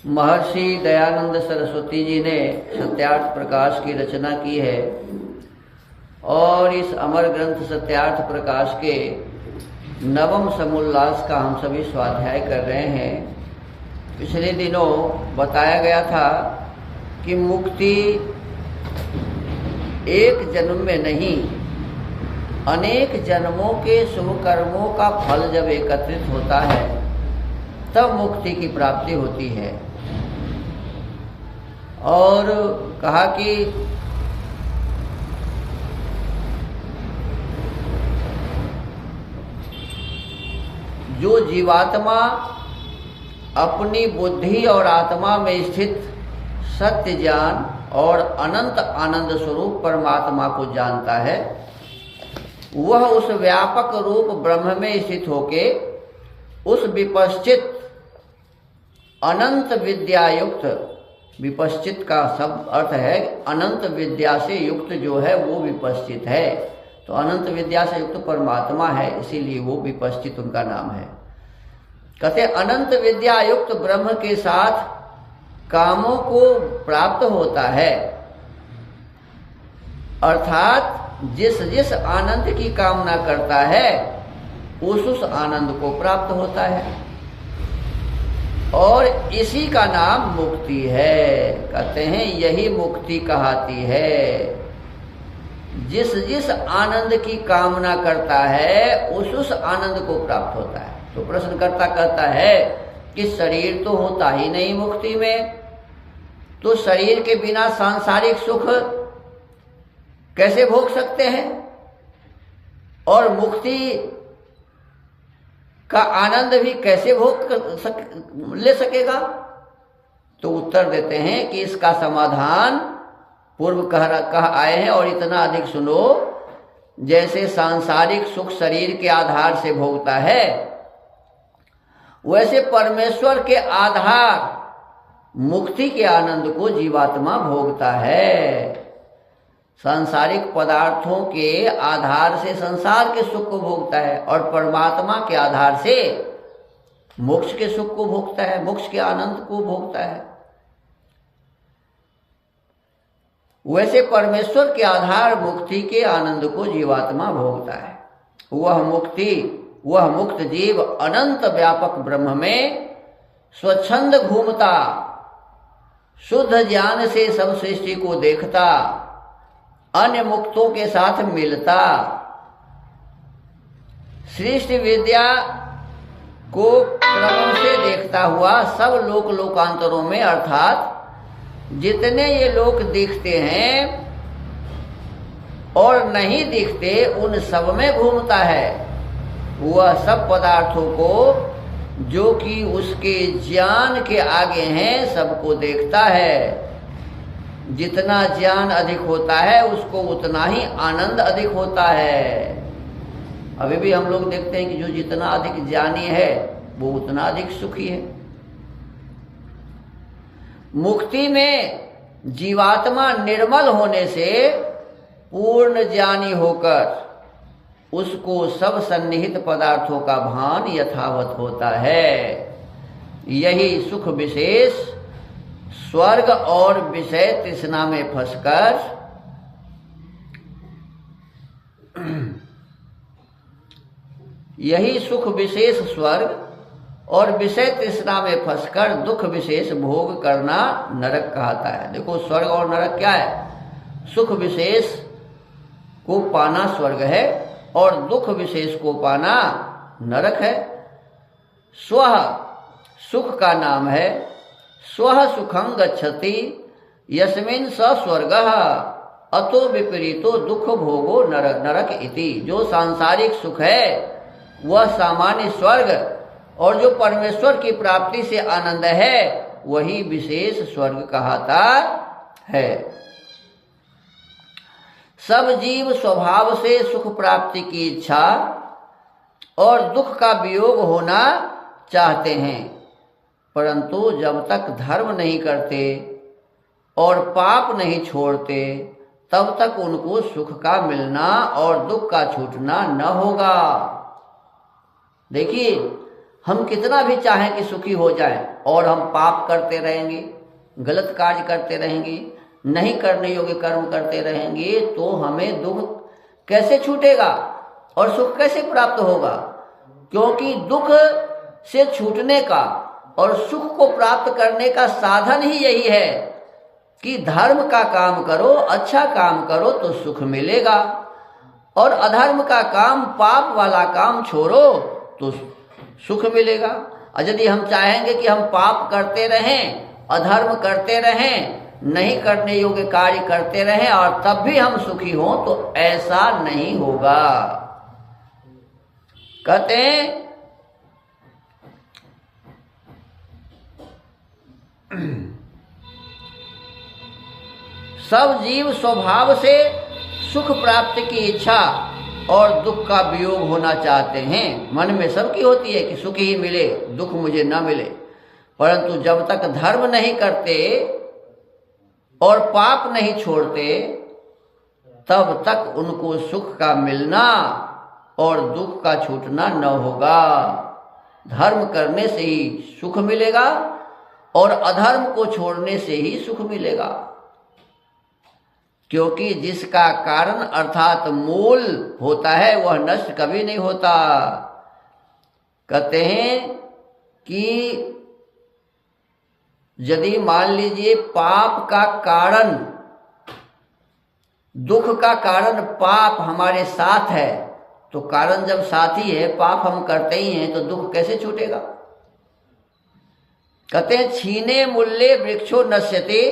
महर्षि दयानंद सरस्वती जी ने सत्यार्थ प्रकाश की रचना की है और इस अमर ग्रंथ सत्यार्थ प्रकाश के नवम समोल्लास का हम सभी स्वाध्याय कर रहे हैं। पिछले दिनों बताया गया था कि मुक्ति एक जन्म में नहीं, अनेक जन्मों के शुभ कर्मों का फल जब एकत्रित होता है तब मुक्ति की प्राप्ति होती है। और कहा कि जो जीवात्मा अपनी बुद्धि और आत्मा में स्थित सत्य ज्ञान और अनंत आनंद स्वरूप परमात्मा को जानता है, वह उस व्यापक रूप ब्रह्म में स्थित होके उस विपश्चित अनंत विद्या युक्त, विपश्चित का सब अर्थ है अनंत विद्या से युक्त जो है वो विपश्चित है। तो अनंत विद्या से युक्त परमात्मा है, इसीलिए वो विपश्चित उनका नाम है। कहते अनंत विद्या युक्त ब्रह्म के साथ कामों को प्राप्त होता है, अर्थात जिस जिस आनंद की कामना करता है उस आनंद को प्राप्त होता है और इसी का नाम मुक्ति है। कहते हैं यही मुक्ति कहलाती है। जिस जिस आनंद की कामना करता है उस आनंद को प्राप्त होता है। तो प्रश्नकर्ता कहता है कि शरीर तो होता ही नहीं मुक्ति में, तो शरीर के बिना सांसारिक सुख कैसे भोग सकते हैं और मुक्ति का आनंद भी कैसे ले सकेगा? तो उत्तर देते हैं कि इसका समाधान पूर्व कह आए हैं और इतना अधिक सुनो। जैसे सांसारिक सुख शरीर के आधार से भोगता है, वैसे परमेश्वर के आधार मुक्ति के आनंद को जीवात्मा भोगता है। सांसारिक पदार्थों के आधार से संसार के सुख को भोगता है और परमात्मा के आधार से मोक्ष के सुख को भोगता है, मोक्ष के आनंद को भोगता है। वैसे परमेश्वर के आधार मुक्ति के आनंद को जीवात्मा भोगता है। वह मुक्त जीव अनंत व्यापक ब्रह्म में स्वच्छंद घूमता, शुद्ध ज्ञान से सब सृष्टि को देखता, अन्य मुक्तों के साथ मिलता, सृष्टि विद्या को क्रम से देखता हुआ सब लोक लोकांतरों में, अर्थात जितने ये लोक दिखते हैं और नहीं दिखते उन सब में घूमता है। वह सब पदार्थों को जो कि उसके ज्ञान के आगे हैं सबको देखता है। जितना ज्ञान अधिक होता है उसको उतना ही आनंद अधिक होता है। अभी भी हम लोग देखते हैं कि जो जितना अधिक ज्ञानी है वो उतना अधिक सुखी है। मुक्ति में जीवात्मा निर्मल होने से पूर्ण ज्ञानी होकर उसको सब सन्निहित पदार्थों का भान यथावत होता है। यही सुख विशेष स्वर्ग और विषय तृष्णा में फंसकर यही सुख विशेष स्वर्ग और विषय तृष्णा में फंसकर दुख विशेष भोग करना नरक कहता है। देखो स्वर्ग और नरक क्या है? सुख विशेष को पाना स्वर्ग है और दुख विशेष को पाना नरक है। स्वः सुख का नाम है, स्वः सुखं गच्छति यस्मिन् स स्वर्गः अतो विपरीतो दुख भोगो नरक इति। जो सांसारिक सुख है वह सामान्य स्वर्ग और जो परमेश्वर की प्राप्ति से आनंद है वही विशेष स्वर्ग कहता है। सब जीव स्वभाव से सुख प्राप्ति की इच्छा और दुख का वियोग होना चाहते हैं, परंतु जब तक धर्म नहीं करते और पाप नहीं छोड़ते तब तक उनको सुख का मिलना और दुख का छूटना न होगा। देखिए हम कितना भी चाहें कि सुखी हो जाएं और हम पाप करते रहेंगे, गलत कार्य करते रहेंगे, नहीं करने योग्य कर्म करते रहेंगे, तो हमें दुख कैसे छूटेगा और सुख कैसे प्राप्त होगा? क्योंकि दुख से छूटने का और सुख को प्राप्त करने का साधन ही यही है कि धर्म का काम करो, अच्छा काम करो तो सुख मिलेगा, और अधर्म का काम, पाप वाला काम छोड़ो तो सुख मिलेगा। और यदि हम चाहेंगे कि हम पाप करते रहें, अधर्म करते रहें, नहीं करने योग्य कार्य करते रहें और तब भी हम सुखी हों, तो ऐसा नहीं होगा। कहते हैं सब जीव स्वभाव से सुख प्राप्ति की इच्छा और दुख का वियोग होना चाहते हैं। मन में सबकी होती है कि सुख ही मिले, दुख मुझे न मिले, परंतु जब तक धर्म नहीं करते और पाप नहीं छोड़ते, तब तक उनको सुख का मिलना और दुख का छूटना न होगा। धर्म करने से ही सुख मिलेगा और अधर्म को छोड़ने से ही सुख मिलेगा, क्योंकि जिसका कारण अर्थात मूल होता है वह नष्ट कभी नहीं होता। कहते हैं कि यदि मान लीजिए पाप का कारण, दुख का कारण पाप हमारे साथ है, तो कारण जब साथी है, पाप हम करते ही हैं, तो दुख कैसे छूटेगा? कहते हैं छीने मूल्ये वृक्षो नश्यते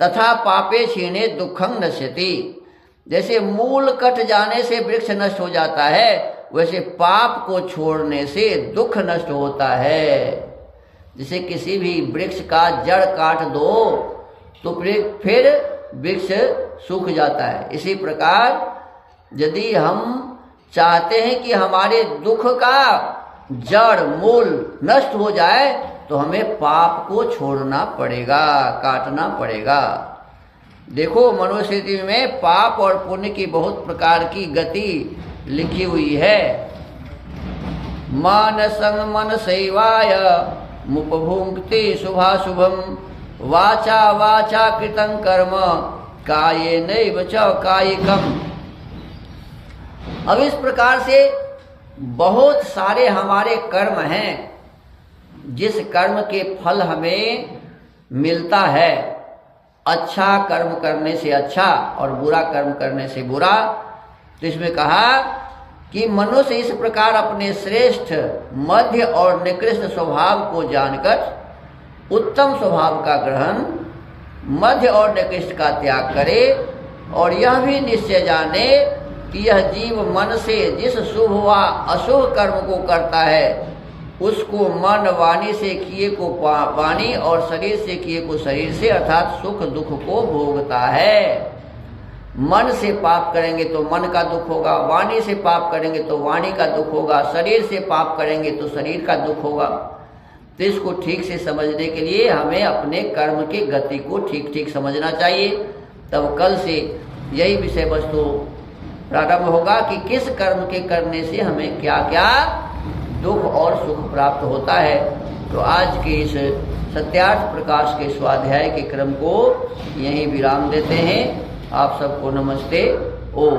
तथा पापे छीने दुखं नश्यति। जैसे मूल कट जाने से वृक्ष नष्ट हो जाता है, वैसे पाप को छोड़ने से दुख नष्ट होता है। जैसे किसी भी वृक्ष का जड़ काट दो तो फिर वृक्ष सूख जाता है। इसी प्रकार यदि हम चाहते हैं कि हमारे दुख का जड़ मूल नष्ट हो जाए, तो हमें पाप को छोड़ना पड़ेगा, काटना पड़ेगा। देखो मनुस्मृति में पाप और पुण्य की बहुत प्रकार की गति लिखी हुई है। मानसं मनसैवाय मुपभुङ्क्ते शुभाशुभम वाचा वाचा कृतं कर्म कायेनैव च कायिकम्। अब इस प्रकार से बहुत सारे हमारे कर्म हैं, जिस कर्म के फल हमें मिलता है, अच्छा कर्म करने से अच्छा और बुरा कर्म करने से बुरा। तो इसमें कहा कि मनुष्य इस प्रकार अपने श्रेष्ठ, मध्य और निकृष्ट स्वभाव को जानकर उत्तम स्वभाव का ग्रहण, मध्य और निकृष्ट का त्याग करे, और यह भी निश्चय जाने कि यह जीव मन से जिस शुभ व अशुभ कर्म को करता है, उसको मन वाणी से किए को वाणी और शरीर से किए को शरीर से, अर्थात सुख दुख को भोगता है। मन से पाप करेंगे तो मन का दुख होगा, वाणी से पाप करेंगे तो वाणी का दुख होगा, शरीर से पाप करेंगे तो शरीर का दुख होगा। तो इसको ठीक से समझने के लिए हमें अपने कर्म की गति को ठीक ठीक समझना चाहिए। तब कल से यही विषय वस्तु प्रारंभ होगा कि किस कर्म के करने से हमें क्या क्या दुख और सुख प्राप्त होता है। तो आज के इस सत्यार्थ प्रकाश के स्वाध्याय के क्रम को यहीं विराम देते हैं। आप सबको नमस्ते। ओम।